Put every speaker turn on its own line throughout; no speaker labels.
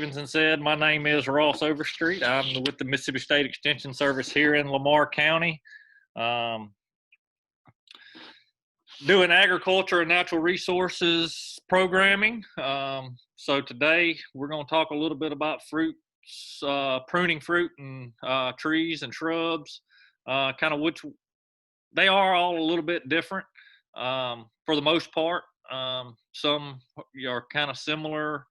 Stevenson said, my name is Ross Overstreet. I'm with the Mississippi State Extension Service here in Lamar County, doing agriculture and natural resources programming. So today we're going to talk a little bit about fruits, pruning fruit and trees and shrubs, kind of which they are all a little bit different for the most part. Some are kind of similar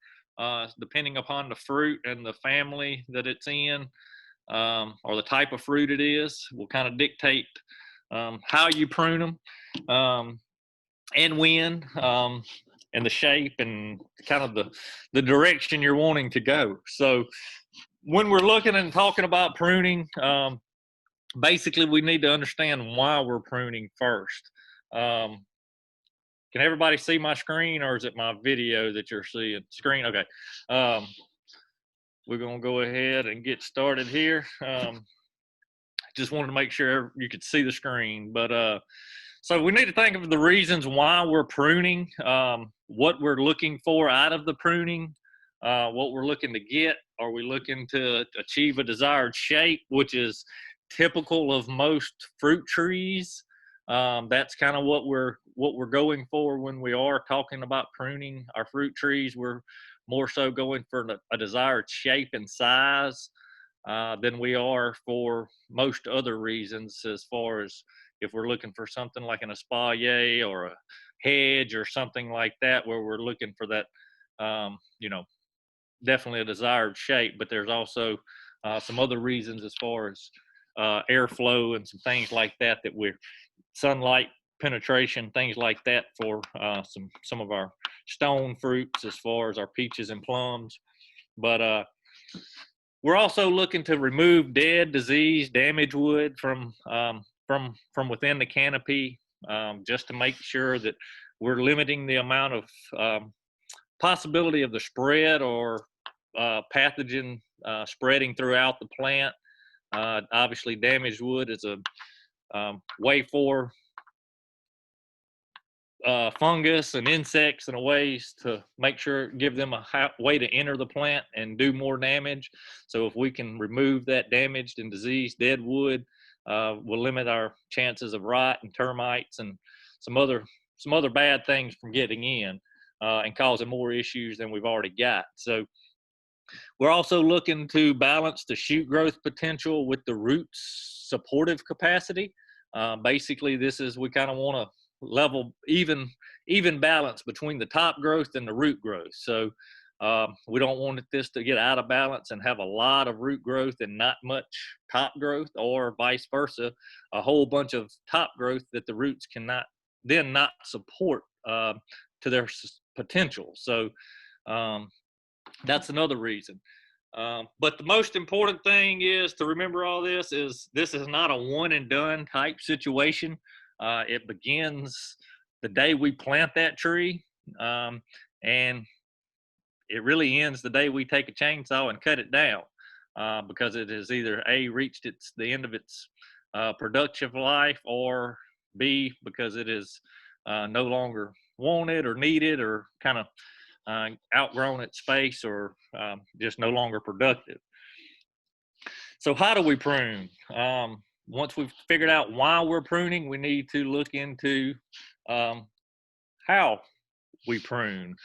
depending upon the fruit and the family that it's in, or the type of fruit it is will kind of dictate how you prune them, and when, and the shape and kind of the direction you're wanting to go. So when we're looking and talking about pruning, basically we need to understand why we're pruning first. Can everybody see my screen, or is it my video that you're seeing? Screen, okay. We're gonna go ahead and get started here. Just wanted to make sure you could see the screen, but so we need to think of the reasons why we're pruning, what we're looking for out of the pruning, what we're looking to get. Are we looking to achieve a desired shape, which is typical of most fruit trees? That's kind of what we're going for when we are talking about pruning our fruit trees. We're more so going for a desired shape and size than we are for most other reasons, as far as if we're looking for something like an espalier or a hedge or something like that, where we're looking for that, definitely a desired shape. But there's also some other reasons as far as airflow and some things like that, that we're sunlight penetration, things like that, for some of our stone fruits, as far as our peaches and plums. But we're also looking to remove dead, diseased, damaged wood from within the canopy, just to make sure that we're limiting the amount of possibility of the spread or pathogen spreading throughout the plant. Obviously, damaged wood is a way for fungus and insects and ways to make sure, give them a way to enter the plant and do more damage. So if we can remove that damaged and diseased dead wood, we'll limit our chances of rot and termites and some other bad things from getting in and causing more issues than we've already got. So we're also looking to balance the shoot growth potential with the roots supportive capacity. Basically, we kind of want to level, even balance between the top growth and the root growth. So we don't want this to get out of balance and have a lot of root growth and not much top growth, or vice versa, a whole bunch of top growth that the roots cannot then not support to their potential. So that's another reason. But the most important thing is to remember all this is not a one and done type situation. It begins the day we plant that tree, and it really ends the day we take a chainsaw and cut it down, because it has either A, reached the end of its productive life, or B, because it is no longer wanted or needed, or kind of outgrown its space, or just no longer productive. So how do we prune? Once we've figured out why we're pruning, we need to look into how we prune.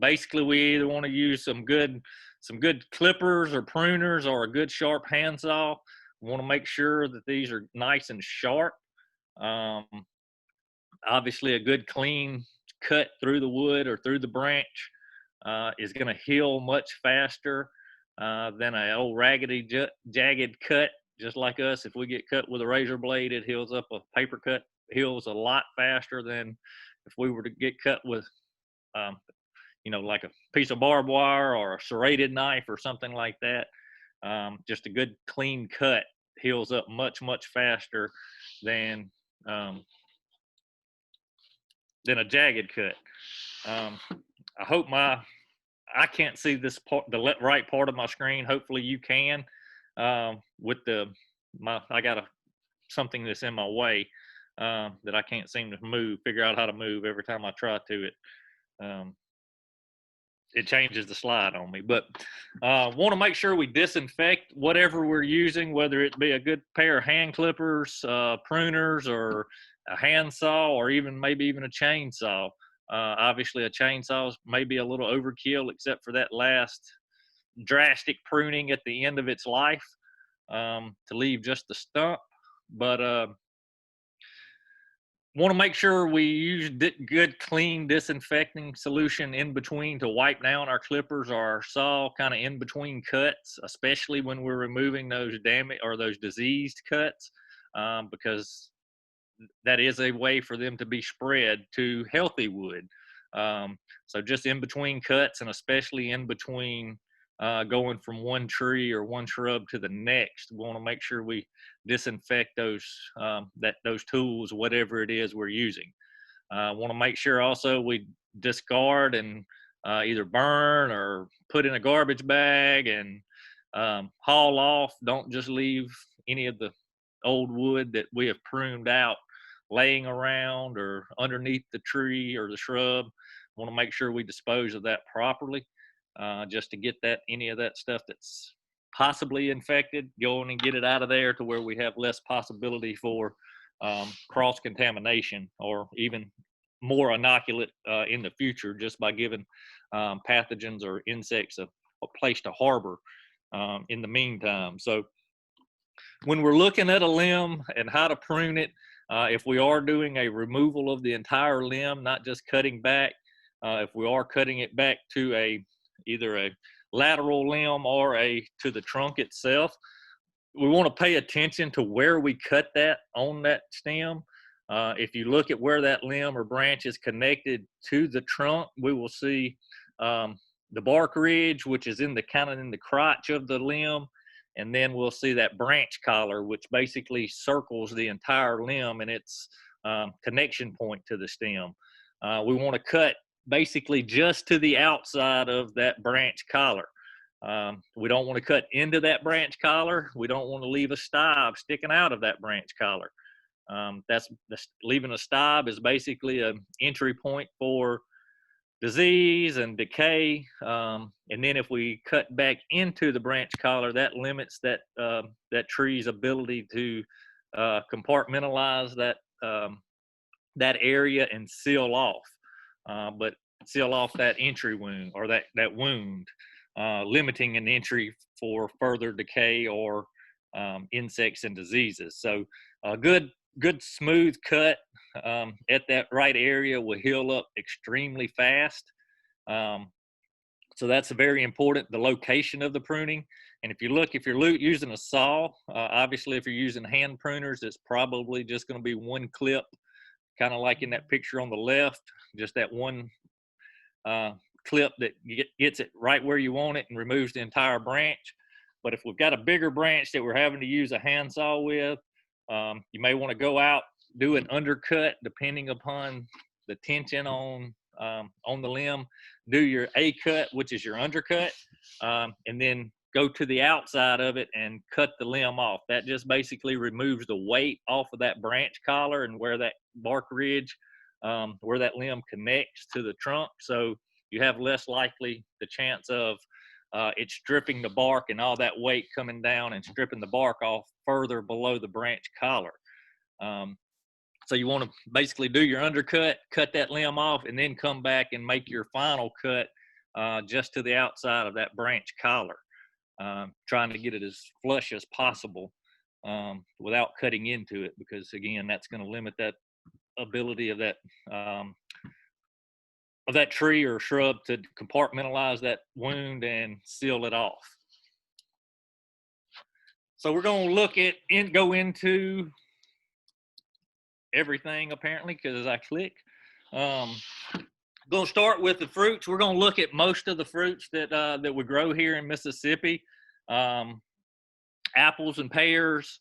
Basically, we either want to use some good clippers or pruners, or a good sharp handsaw. We want to make sure that these are nice and sharp. Obviously, a good clean cut through the wood or through the branch is going to heal much faster than an old raggedy, jagged cut. Just like us, if we get cut with a razor blade, it heals up. A paper cut heals a lot faster than if we were to get cut with, like a piece of barbed wire or a serrated knife or something like that. Just a good clean cut heals up much faster than a jagged cut. I hope I can't see this part, the right part of my screen. Hopefully you can. With I got something that's in my way that I can't seem to figure out how to move every time I try to it. it changes the slide on me. But want to make sure we disinfect whatever we're using, whether it be a good pair of hand clippers, pruners, or a handsaw, or maybe even a chainsaw. Obviously, a chainsaw is maybe a little overkill, except for that last drastic pruning at the end of its life, to leave just the stump. But want to make sure we use good, clean disinfecting solution in between to wipe down our clippers or our saw kind of in between cuts, especially when we're removing those damaged or those diseased cuts, because that is a way for them to be spread to healthy wood. So just in between cuts, and especially in between going from one tree or one shrub to the next, we want to make sure we disinfect those tools, whatever it is we're using. Want to make sure also we discard and either burn or put in a garbage bag and haul off. Don't just leave any of the old wood that we have pruned out laying around or underneath the tree or the shrub. Want to make sure we dispose of that properly, just to get any of that stuff that's possibly infected, going and get it out of there to where we have less possibility for cross contamination, or even more inoculate in the future, just by giving pathogens or insects a place to harbor in the meantime. So when we're looking at a limb and how to prune it, if we are doing a removal of the entire limb, not just cutting back, if we are cutting it back to either a lateral limb or to the trunk itself, we want to pay attention to where we cut that on that stem. If you look at where that limb or branch is connected to the trunk, we will see the bark ridge, which is in the crotch of the limb. And then we'll see that branch collar, which basically circles the entire limb and its connection point to the stem. We want to cut basically just to the outside of that branch collar. We don't want to cut into that branch collar. We don't want to leave a stub sticking out of that branch collar. Leaving a stub is basically an entry point for disease and decay. And then if we cut back into the branch collar, that limits that tree's ability to compartmentalize that area and seal off. But seal off that entry wound, or that wound, limiting an entry for further decay or insects and diseases. So a good smooth cut at that right area will heal up extremely fast. So that's very important, the location of the pruning. And if you're using a saw, obviously if you're using hand pruners, it's probably just going to be one clip, kind of like in that picture on the left, just that one clip that gets it right where you want it and removes the entire branch. But if we've got a bigger branch that we're having to use a handsaw with, you may want to go out, do an undercut depending upon the tension on the limb. Do your A cut, which is your undercut, and then go to the outside of it and cut the limb off. That just basically removes the weight off of that branch collar and where that bark ridge, where that limb connects to the trunk. So you have less likely the chance of it stripping the bark and all that weight coming down and stripping the bark off further below the branch collar. So you want to basically do your undercut, cut that limb off, and then come back and make your final cut just to the outside of that branch collar, trying to get it as flush as possible without cutting into it, because again, that's going to limit that ability of that tree or shrub to compartmentalize that wound and seal it off. So we're going to go into everything apparently, because as I click, going to start with the fruits. We're going to look at most of the fruits that we grow here in Mississippi. Apples and pears,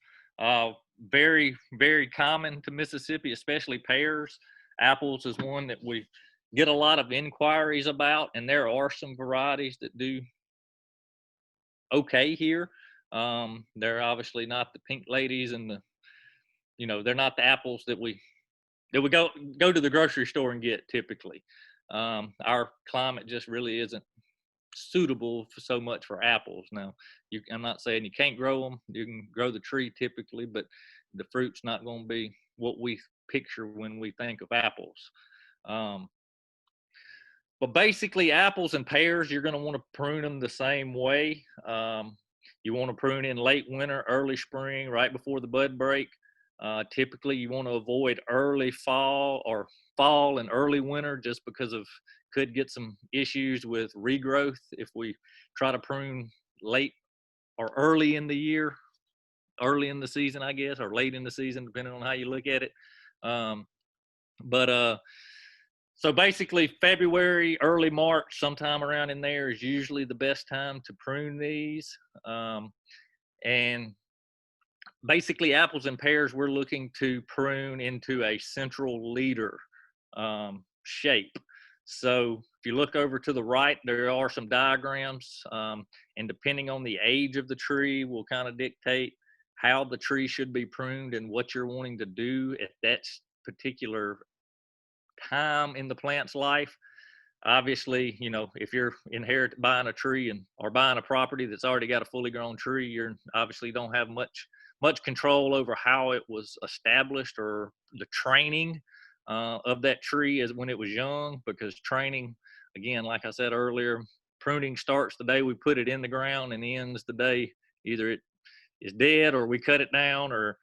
very, very common to Mississippi, especially pears. Apples is one that we get a lot of inquiries about, and there are some varieties that do okay here. They're obviously not the pink ladies and they're not the apples that we go to the grocery store and get typically. Our climate just really isn't suitable for so much for apples. Now, I'm not saying you can't grow them. You can grow the tree typically, but the fruit's not going to be what we picture when we think of apples. But basically, apples and pears, you're going to want to prune them the same way. You want to prune in late winter, early spring, right before the bud break. Typically, you want to avoid early fall or fall and early winter just because of could get some issues with regrowth if we try to prune late or early in the year, early in the season, I guess, or late in the season, depending on how you look at it. So basically February, early March, sometime around in there is usually the best time to prune these. And basically apples and pears, we're looking to prune into a central leader shape. So if you look over to the right, there are some diagrams, and depending on the age of the tree will kind of dictate how the tree should be pruned and what you're wanting to do at that particular time in the plant's life. Obviously, you know, if you're buying a tree or buying a property that's already got a fully grown tree, you're obviously don't have much control over how it was established or the training of that tree as when it was young, because training, again, like I said earlier, pruning starts the day we put it in the ground and ends the day either it is dead or we cut it down or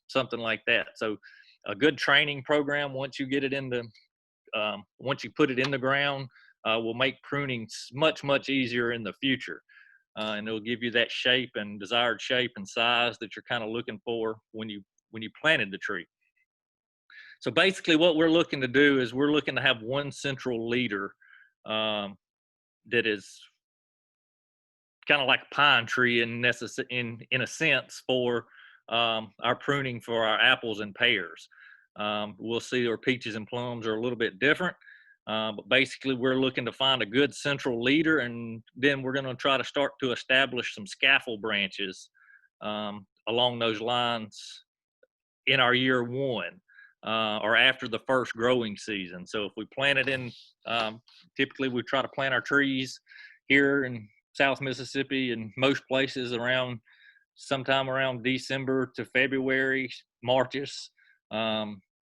something like that. So a good training program, once you get it once you put it in the ground, will make pruning much easier in the future. And it'll give you that shape and desired shape and size that you're kind of looking for when you planted the tree. So basically what we're looking to do is we're looking to have one central leader that is kind of like a pine tree in a sense for our pruning for our apples and pears. We'll see our peaches and plums are a little bit different, but basically we're looking to find a good central leader, and then we're going to try to start to establish some scaffold branches along those lines in our year one or after the first growing season. So if we plant it in, typically we try to plant our trees here in South Mississippi and most places around sometime around December to February, Marches,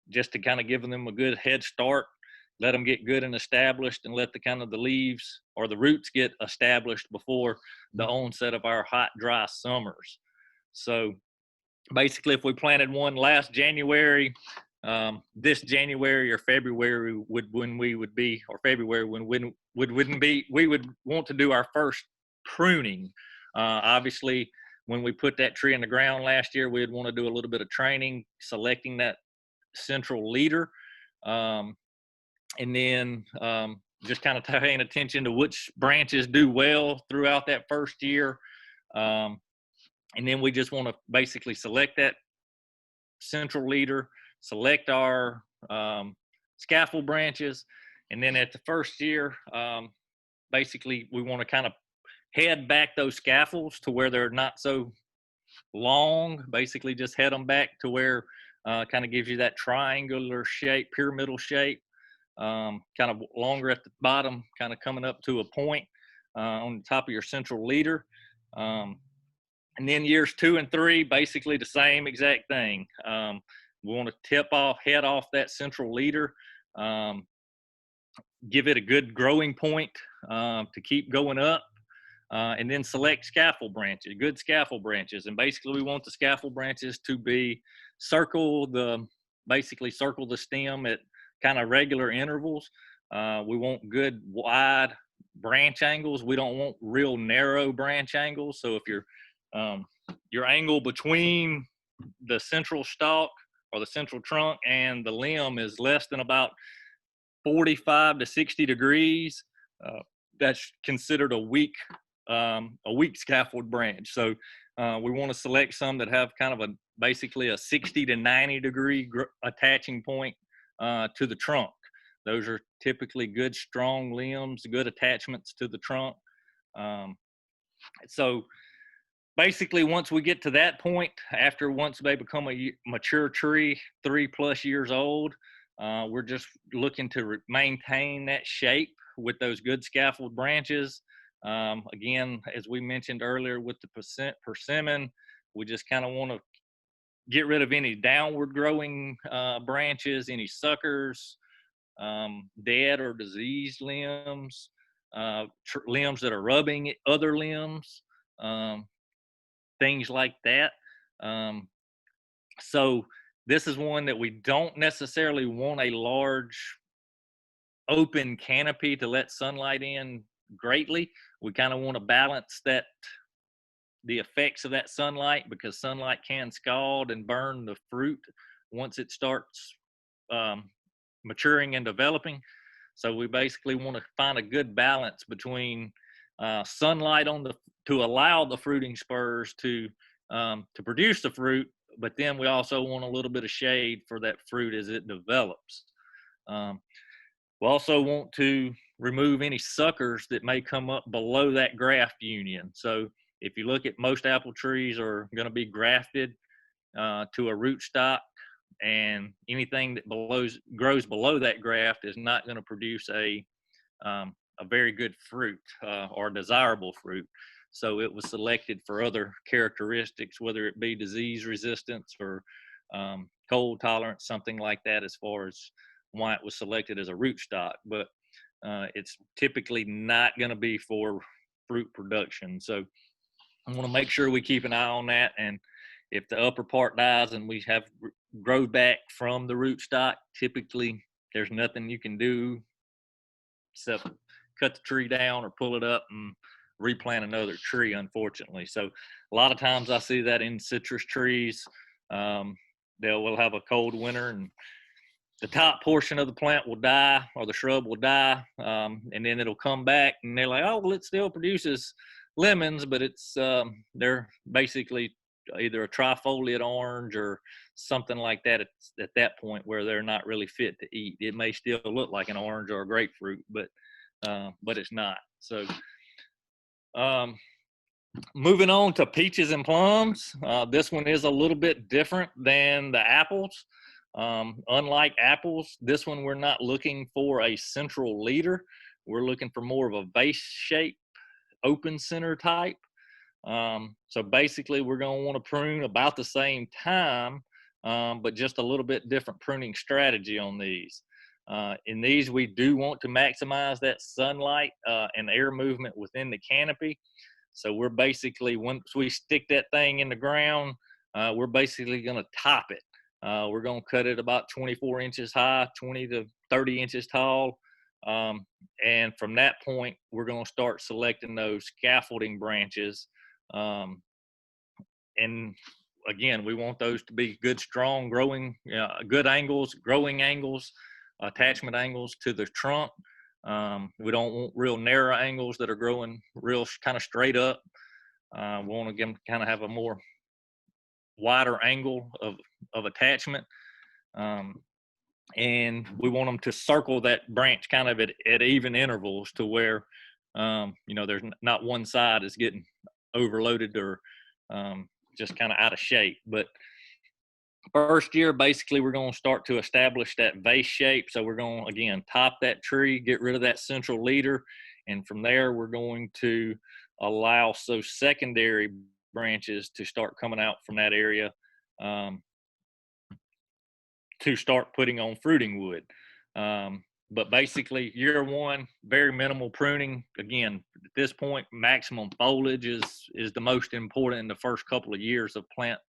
just to kind of give them a good head start, let them get good and established, and let the leaves or the roots get established before the onset of our hot, dry summers. So basically, if we planted one last January, this January or February we would want to do our first pruning. Obviously, when we put that tree in the ground last year, we'd want to do a little bit of training, selecting that central leader, and then just kind of paying attention to which branches do well throughout that first year. And then we just want to basically select that central leader, select our scaffold branches, and then at the first year, basically we want to kind of head back those scaffolds to where they're not so long. Basically just head them back to where kind of gives you that triangular shape, pyramidal shape, kind of longer at the bottom, kind of coming up to a point on the top of your central leader. And then years 2 and 3, basically the same exact thing. We want to head off that central leader, give it a good growing point to keep going up, and then select scaffold branches, good scaffold branches. And basically we want the scaffold branches to be basically circle the stem at kind of regular intervals. We want good wide branch angles. We don't want real narrow branch angles. So if your angle between the central stalk or the central trunk and the limb is less than about 45 to 60 degrees, that's considered a weak scaffold branch. So we want to select some that have kind of basically a 60 to 90 degree attaching point to the trunk. Those are typically good, strong limbs, good attachments to the trunk. So basically, once we get to that point, once they become a mature tree, 3+ years old, we're just looking to maintain that shape with those good scaffold branches. Again, as we mentioned earlier with the persimmon, we just kind of want to get rid of any downward growing branches, any suckers, dead or diseased limbs, limbs that are rubbing other limbs, things like that. So this is one that we don't necessarily want a large open canopy to let sunlight in greatly. We kind of want to balance that, the effects of that sunlight, because sunlight can scald and burn the fruit once it starts maturing and developing. So we basically want to find a good balance between sunlight on the, to allow the fruiting spurs to produce the fruit, but then we also want a little bit of shade for that fruit as it develops. We also want to remove any suckers that may come up below that graft union. So if you look at, most apple trees are going to be grafted to a rootstock, and anything that grows below that graft is not going to produce a very good fruit or desirable fruit. So it was selected for other characteristics, whether it be disease resistance or cold tolerance, something like that, as far as why it was selected as a rootstock. But it's typically not going to be for fruit production. So I want to make sure we keep an eye on that. And if the upper part dies and we have grow back from the rootstock, typically there's nothing you can do except cut the tree down or pull it up and replant another tree, unfortunately. So a lot of times I see that in citrus trees. Will have a cold winter and the top portion of the plant will die, or the shrub will die, and then it'll come back and they're like, oh, well, it still produces lemons, but it's they're basically either a trifoliate orange or something like that at that point, where they're not really fit to eat. It may still look like an orange or a grapefruit, but it's not. So moving on to peaches and plums. This one is a little bit different than the apples. Unlike apples, this one we're not looking for a central leader. We're looking for more of a vase shape, open center type. So basically we're going to want to prune about the same time, but just a little bit different pruning strategy on these. In these, we do want to maximize that sunlight and air movement within the canopy. So we're basically, once we stick that thing in the ground, we're basically going to top it. We're going to cut it about 24 inches high, 20 to 30 inches tall. And from that point, we're going to start selecting those scaffolding branches. And again, we want those to be good, strong, growing, good angles, growing angles, attachment angles to the trunk. We don't want real narrow angles that are growing real kind of straight up. We want to kind of have a more wider angle of attachment. And we want them to circle that branch kind of at even intervals, to where, there's not one side is getting overloaded or just kind of out of shape. But first year, basically, we're going to start to establish that vase shape. So we're going to, again, top that tree, get rid of that central leader. And from there, we're going to allow those secondary branches to start coming out from that area to start putting on fruiting wood. But basically, year one, very minimal pruning. Again, at this point, maximum foliage is the most important in the first couple of years of plant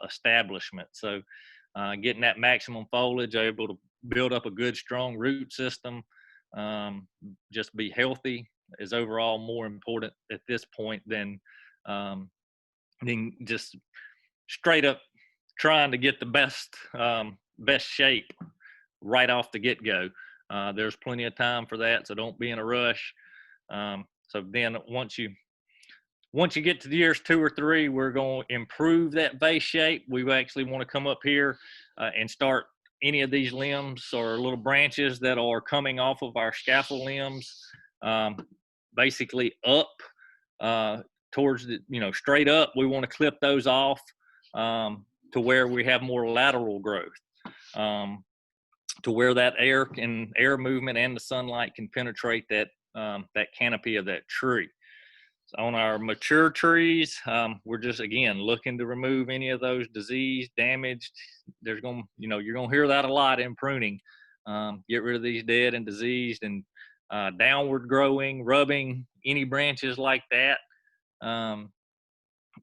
establishment. So getting that maximum foliage, able to build up a good, strong root system, just be healthy, is overall more important at this point than just straight up trying to get the best shape right off the get-go. There's plenty of time for that, so don't be in a rush. So then once you get to the years 2 or 3, we're going to improve that vase shape. We actually want to come up here and start any of these limbs or little branches that are coming off of our scaffold limbs, basically up towards the, straight up. We want to clip those off to where we have more lateral growth. to where that air movement and the sunlight can penetrate that that canopy of that tree. So on our mature trees, we're just, again, looking to remove any of those diseased, damaged. There's going to, you're going to hear that a lot in pruning. Get rid of these dead and diseased and downward growing, rubbing any branches like that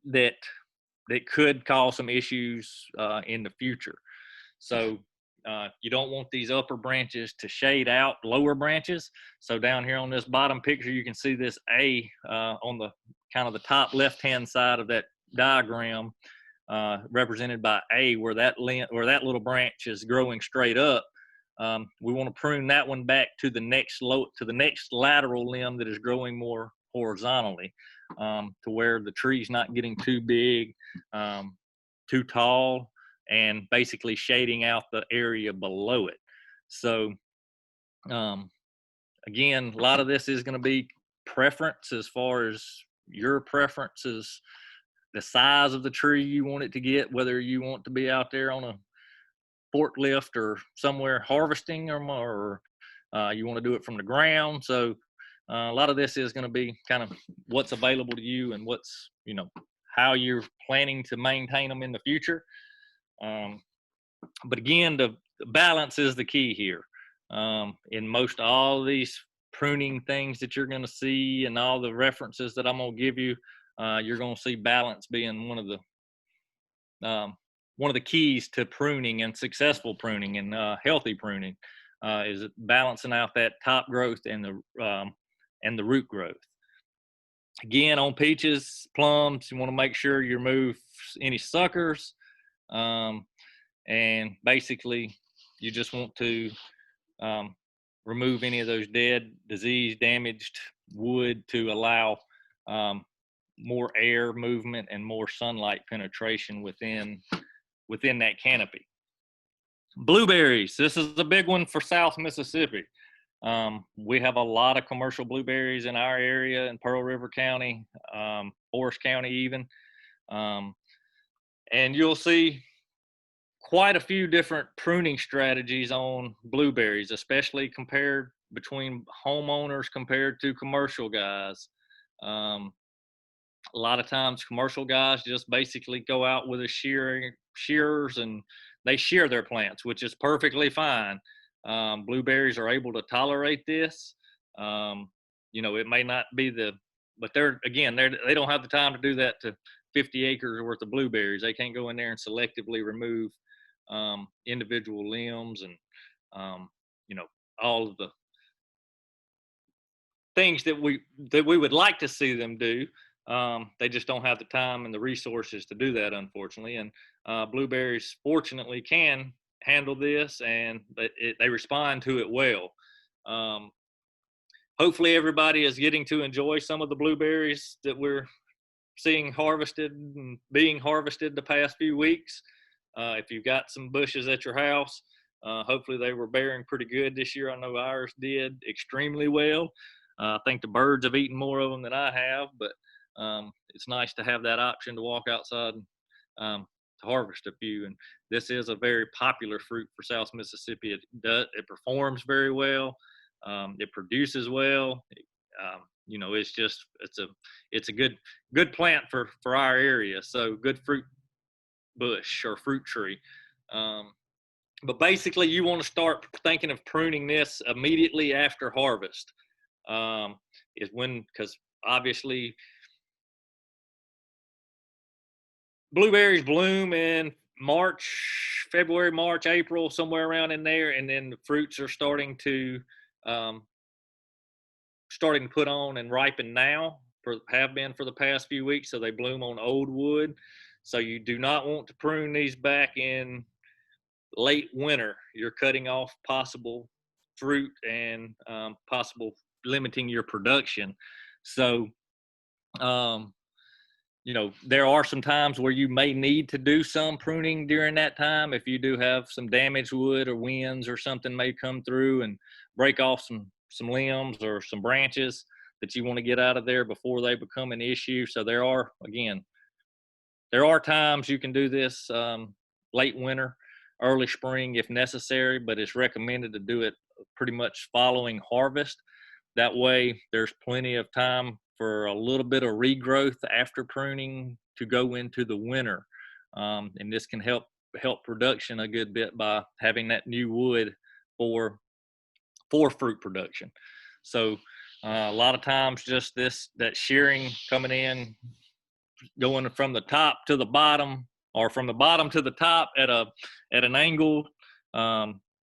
that could cause some issues in the future. So you don't want these upper branches to shade out lower branches. So down here on this bottom picture, you can see this A on the kind of the top left-hand side of that diagram, represented by A, where that little branch is growing straight up. We want to prune that one back to the next lateral limb that is growing more horizontally, to where the tree's not getting too big, too tall, and basically shading out the area below it. So again, a lot of this is going to be preference, as far as your preferences, the size of the tree you want it to get, whether you want to be out there on a forklift or somewhere harvesting, or you want to do it from the ground. So a lot of this is going to be kind of what's available to you and what's, how you're planning to maintain them in the future. But again, the balance is the key here. In most all of these pruning things that you're going to see and all the references that I'm going to give you, you're going to see balance being one of the keys to pruning and successful pruning and healthy pruning, is balancing out that top growth and the root growth. Again, on peaches, plums, you want to make sure you remove any suckers. And basically, you just want to remove any of those dead, diseased, damaged wood to allow more air movement and more sunlight penetration within that canopy. Blueberries. This is a big one for South Mississippi. We have a lot of commercial blueberries in our area in Pearl River County, Forest County even. And you'll see quite a few different pruning strategies on blueberries, especially compared between homeowners compared to commercial guys. A lot of times commercial guys just basically go out with shears and they shear their plants, which is perfectly fine. Blueberries are able to tolerate this. It may not be but they don't have the time to do that to 50 acres worth of blueberries. They can't go in there and selectively remove individual limbs and all of the things that we would like to see them do. They just don't have the time and the resources to do that, unfortunately. And blueberries, fortunately, can handle this, and they respond to it well. Hopefully, everybody is getting to enjoy some of the blueberries that we're seeing harvested and being harvested the past few weeks. If you've got some bushes at your house, hopefully they were bearing pretty good this year. I know ours did extremely well. I think the birds have eaten more of them than I have, but it's nice to have that option to walk outside and to harvest a few. And this is a very popular fruit for South Mississippi. It performs very well. It produces well. It's a good plant for our area. So good fruit bush or fruit tree. But basically, you want to start thinking of pruning this immediately after harvest. Because obviously blueberries bloom in February, March, April, somewhere around in there, and then the fruits are starting to put on and ripen now, have been for the past few weeks. So they bloom on old wood. So you do not want to prune these back in late winter. You're cutting off possible fruit and possible limiting your production. So there are some times where you may need to do some pruning during that time. If you do have some damaged wood or winds or something may come through and break off some limbs or some branches that you want to get out of there before they become an issue. So there are times you can do this late winter. early spring if necessary, but it's recommended to do it pretty much following harvest. That way there's plenty of time for a little bit of regrowth after pruning to go into the winter. And this can help production a good bit by having that new wood for fruit production. So a lot of times just that shearing coming in, going from the top to the bottom, or from the bottom to the top at an angle,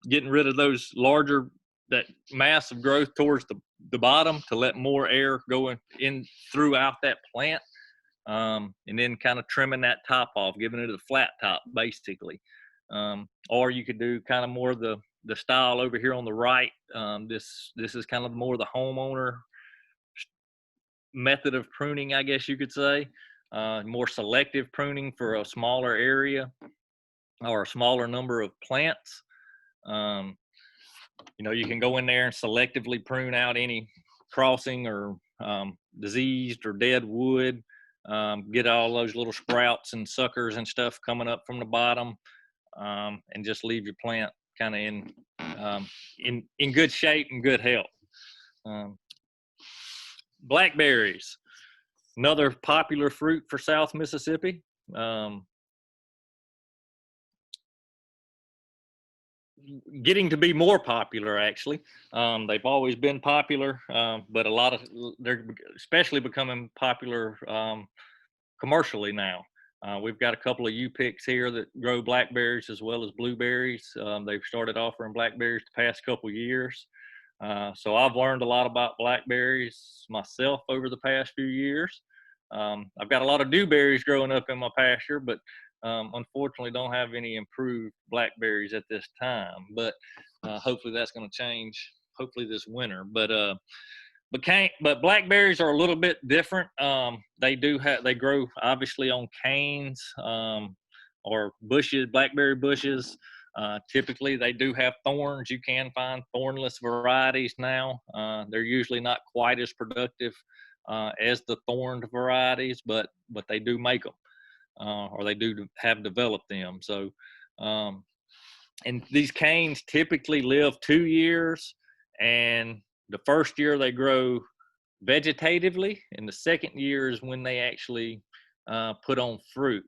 getting rid of that mass of growth towards the bottom to let more air go in throughout that plant, and then kind of trimming that top off, giving it a flat top basically. Or you could do kind of more the style over here on the right. This is kind of more the homeowner method of pruning, I guess you could say. More selective pruning for a smaller area or a smaller number of plants. You can go in there and selectively prune out any crossing or diseased or dead wood, get all those little sprouts and suckers and stuff coming up from the bottom, and just leave your plant kind of in good shape and good health. Blackberries, another popular fruit for South Mississippi. Getting to be more popular, actually. They've always been popular, but they're especially becoming popular commercially now. We've got a couple of U-Picks here that grow blackberries as well as blueberries. They've started offering blackberries the past couple of years. So I've learned a lot about blackberries myself over the past few years. I've got a lot of dewberries growing up in my pasture, but unfortunately don't have any improved blackberries at this time. But hopefully that's going to change, hopefully this winter. But blackberries are a little bit different. They grow obviously on canes or bushes, blackberry bushes. Typically they do have thorns. You can find thornless varieties now. They're usually not quite as productive as the thorned varieties, but they do make them, or they do have developed them. So and these canes typically live 2 years, and the first year they grow vegetatively, and the second year is when they actually put on fruit,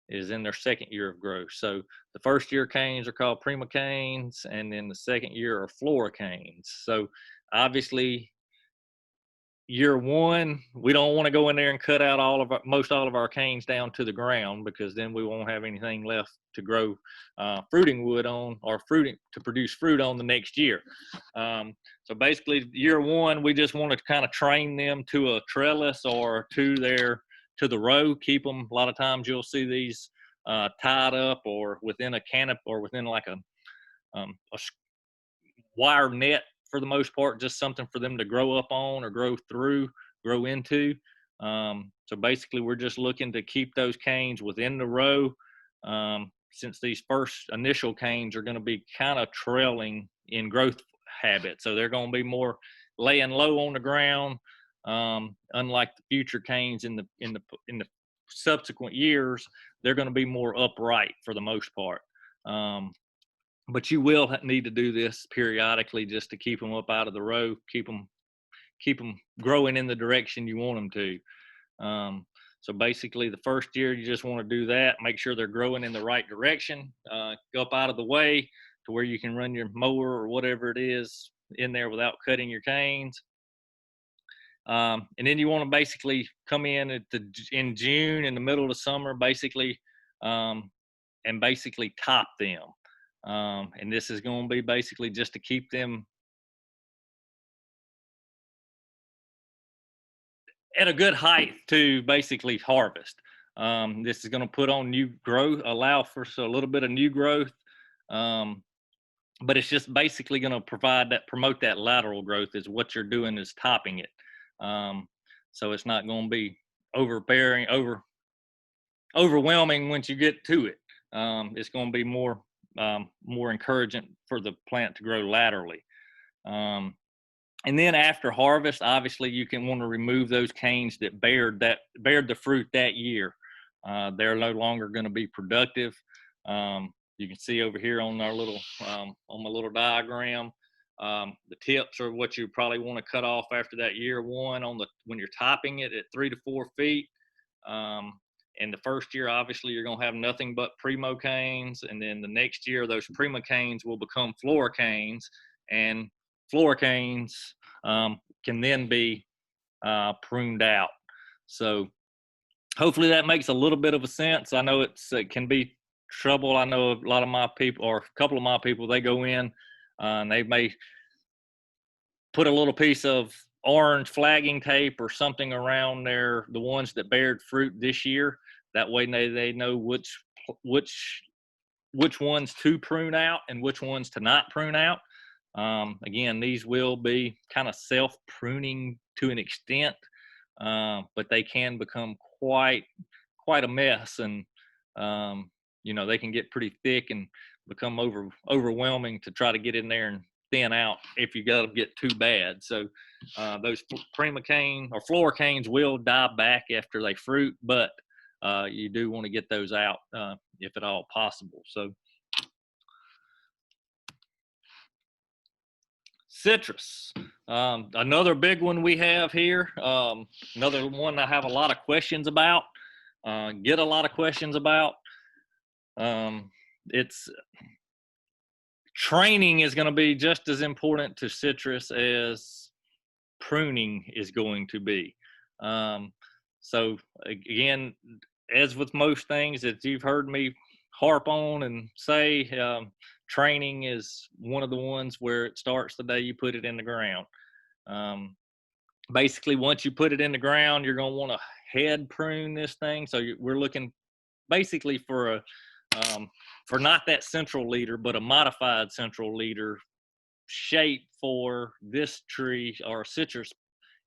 is in their second year of growth. So the first year canes are called prima canes, and then the second year are flora canes. So obviously year one, we don't want to go in there and cut out most all of our canes down to the ground, because then we won't have anything left to grow fruiting wood on, or to produce fruit on the next year. So basically year one, we just want to kind of train them to a trellis or to the row, keep them. A lot of times you'll see these tied up or within a canopy, or within like a wire net for the most part, just something for them to grow up on or grow into. So basically we're just looking to keep those canes within the row, since these first initial canes are going to be kind of trailing in growth habit. So they're going to be more laying low on the ground, unlike the future canes in the subsequent years. They're going to be more upright for the most part. But you will need to do this periodically just to keep them up out of the row, keep them growing in the direction you want them to. So basically the first year you just want to do that, make sure they're growing in the right direction, go up out of the way to where you can run your mower or whatever it is in there without cutting your canes. And then you want to basically come in in June, in the middle of the summer, basically, and basically top them. And this is going to be basically just to keep them at a good height to basically harvest. This is going to put on new growth, allow for a little bit of new growth, but it's just basically going to promote that lateral growth. Is what you're doing, is topping it. So it's not going to be overwhelming once you get to it. It's going to be more encouraging for the plant to grow laterally. And then after harvest, obviously you can want to remove those canes that bared the fruit that year. They're no longer going to be productive. You can see over here on our little on my little diagram, the tips are what you probably want to cut off after that year one on the when you're topping it at 3 to 4 feet. And the first year, obviously, you're going to have nothing but primo canes, and then the next year, those primo canes will become flora canes, and flora canes can then be pruned out. So hopefully that makes a little bit of a sense. I know it can be trouble. I know a lot of my people, or a couple of my people, they go in and they may put a little piece of orange flagging tape or something around the ones that bared fruit this year. That way they know which ones to prune out and which ones to not prune out. Again, these will be kind of self-pruning to an extent, but they can become quite a mess, and you know, they can get pretty thick and become overwhelming to try to get in there and thin out if you got to get too bad. So those prima cane or flora canes will die back after they fruit, but you do want to get those out if at all possible. So citrus, another big one we have here, another one I have a lot of questions about, get a lot of questions about. It's training is going to be just as important to citrus as pruning is going to be. So again, as with most things that you've heard me harp on and say, training is one of the ones where it starts the day you put it in the ground. Basically, once you put it in the ground, you're going to want to head prune this thing. So we're looking basically for for not that central leader, but a modified central leader shape for this tree or citrus.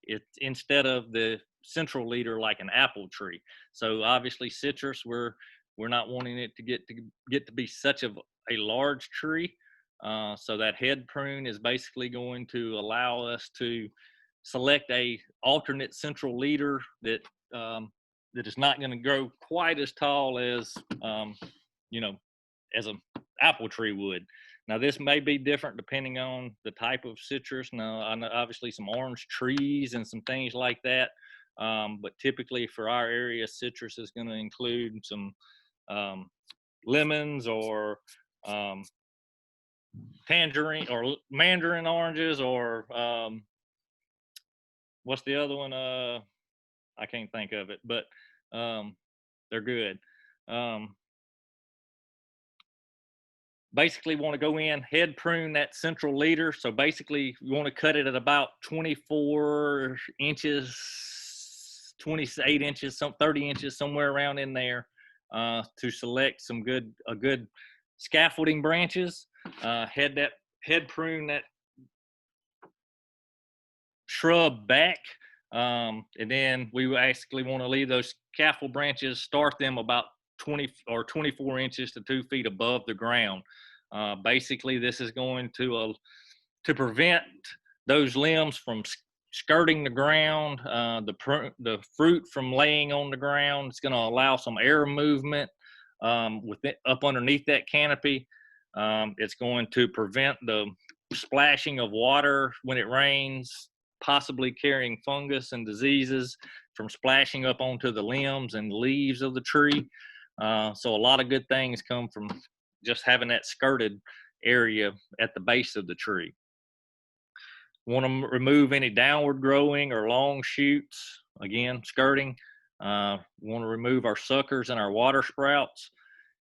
It instead of the central leader like an apple tree. So obviously citrus, we're not wanting it to get to be such of a large tree. So that head prune is basically going to allow us to select a alternate central leader that that is not going to grow quite as tall as you know, as an apple tree would. Now this may be different depending on the type of citrus. Now I know obviously some orange trees and some things like that, but typically for our area, citrus is going to include some lemons or tangerine or mandarin oranges, or what's the other one? I can't think of it, but they're good. Basically want to go in, head prune that central leader. So basically you want to cut it at about 24 inches, 28 inches, some 30 inches, somewhere around in there, to select some good scaffolding branches. Head prune that shrub back, and then we basically want to leave those scaffold branches, start them about 20 or 24 inches to 2 feet above the ground. Basically, this is going to prevent those limbs from skirting the ground, the fruit from laying on the ground. It's going to allow some air movement with it up underneath that canopy. It's going to prevent the splashing of water when it rains, possibly carrying fungus and diseases from splashing up onto the limbs and leaves of the tree. So a lot of good things come from just having that skirted area at the base of the tree. Want to remove any downward growing or long shoots, again, skirting. Want to remove our suckers and our water sprouts.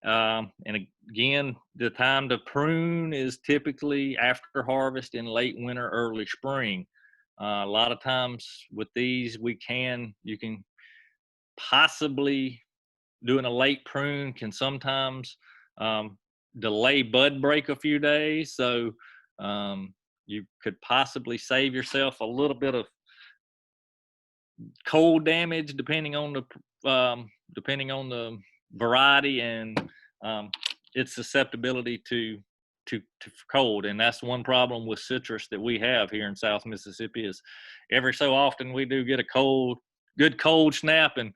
And again, the time to prune is typically after harvest in late winter, early spring. A lot of times with these, you can possibly, doing a late prune can sometimes delay bud break a few days. So you could possibly save yourself a little bit of cold damage depending on the variety and its susceptibility to cold. And that's one problem with citrus that we have here in South Mississippi, is every so often we do get a good cold snap, and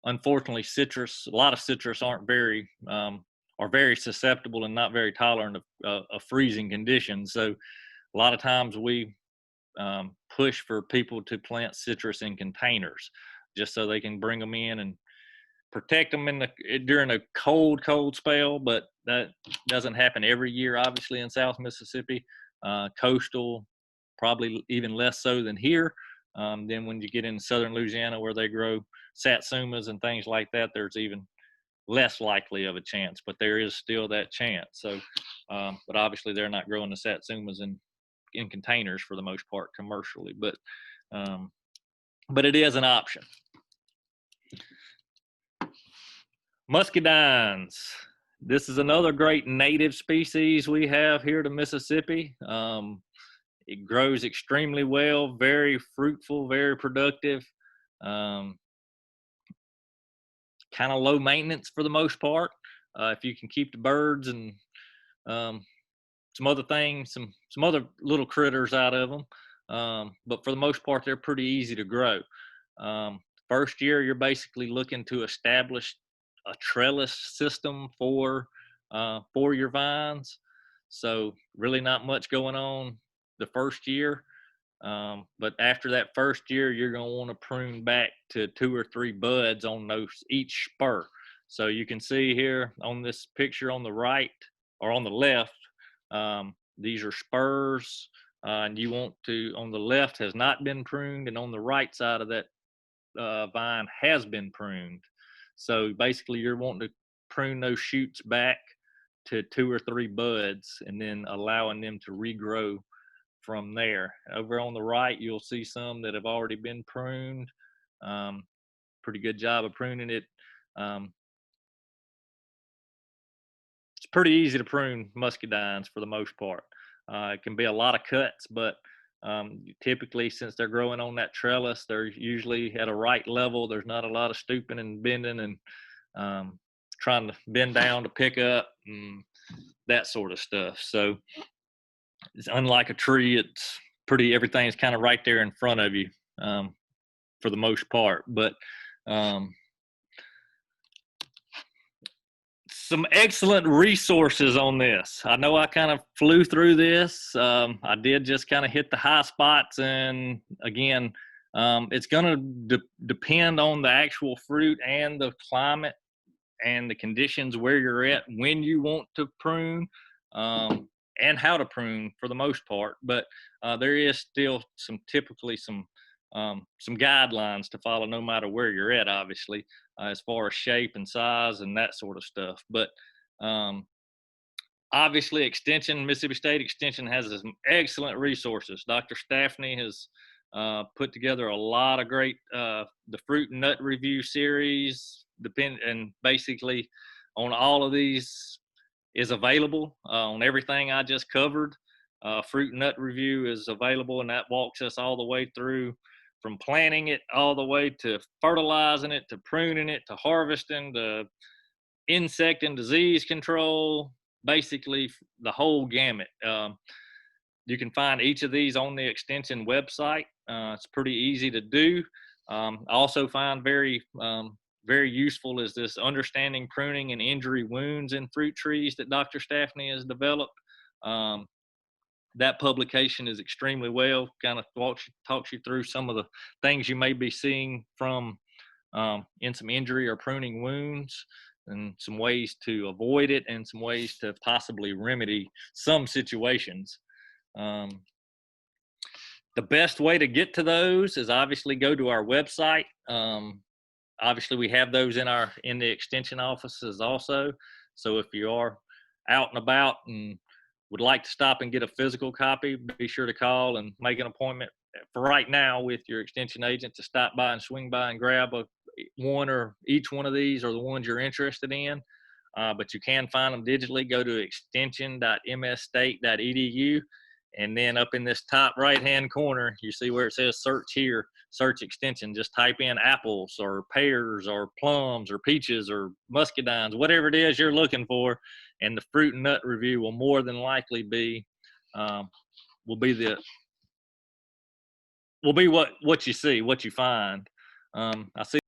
unfortunately a lot of citrus aren't very are very susceptible and not very tolerant of freezing conditions. So a lot of times we push for people to plant citrus in containers just so they can bring them in and protect them during a cold spell, but that doesn't happen every year, obviously, in South Mississippi. Coastal, probably even less so than here. Then when you get in southern Louisiana where they grow satsumas and things like that, there's even less likely of a chance, but there is still that chance. So, but obviously they're not growing the satsumas in containers for the most part commercially, but it is an option. Muscadines. This is another great native species we have here to Mississippi. It grows extremely well, very fruitful, very productive, kind of low maintenance for the most part. If you can keep the birds and some other things, some other little critters out of them. But for the most part, they're pretty easy to grow. First year, you're basically looking to establish a trellis system for your vines. So really not much going on the first year. But after that first year, you're going to want to prune back to 2 or 3 buds on each spur. So you can see here on this picture on the right or on the left, these are spurs, and you want to, on the left has not been pruned, and on the right side of that vine has been pruned. So basically you're wanting to prune those shoots back to 2 or 3 buds and then allowing them to regrow from there. Over on the right, you'll see some that have already been pruned. Pretty good job of pruning it. It's pretty easy to prune muscadines for the most part. It can be a lot of cuts, but typically, since they're growing on that trellis, they're usually at a right level. There's not a lot of stooping and bending and trying to bend down to pick up and that sort of stuff. So it's unlike a tree. It's pretty, everything's kind of right there in front of you for the most part. But some excellent resources on this. I know I kind of flew through this. I did just kind of hit the high spots, and again, it's going to depend on the actual fruit and the climate and the conditions where you're at when you want to prune, and how to prune for the most part. But there is still typically some guidelines to follow no matter where you're at, obviously, as far as shape and size and that sort of stuff. But obviously Mississippi State Extension has some excellent resources. Dr. Staffney has put together a lot of great, the fruit and nut review series, and basically on all of these is available on everything I just covered. Fruit and nut review is available, and that walks us all the way through from planting it all the way to fertilizing it, to pruning it, to harvesting, to insect and disease control, basically the whole gamut. You can find each of these on the Extension website. It's pretty easy to do. I also find very useful is this Understanding Pruning and Injury Wounds in Fruit Trees that Dr. Staffney has developed. That publication is extremely well, kind of talks you through some of the things you may be seeing from in some injury or pruning wounds, and some ways to avoid it and some ways to possibly remedy some situations. The best way to get to those is obviously go to our website. Obviously we have those in the extension offices also. So if you are out and about and would like to stop and get a physical copy, be sure to call and make an appointment for right now with your extension agent to stop by and swing by and grab one or each one of these or the ones you're interested in. But you can find them digitally. Go to extension.msstate.edu, and then up in this top right-hand corner, you see where it says search here, search extension. Just type in apples or pears or plums or peaches or muscadines, whatever it is you're looking for, and the fruit and nut review will more than likely be what you see, what you find. I see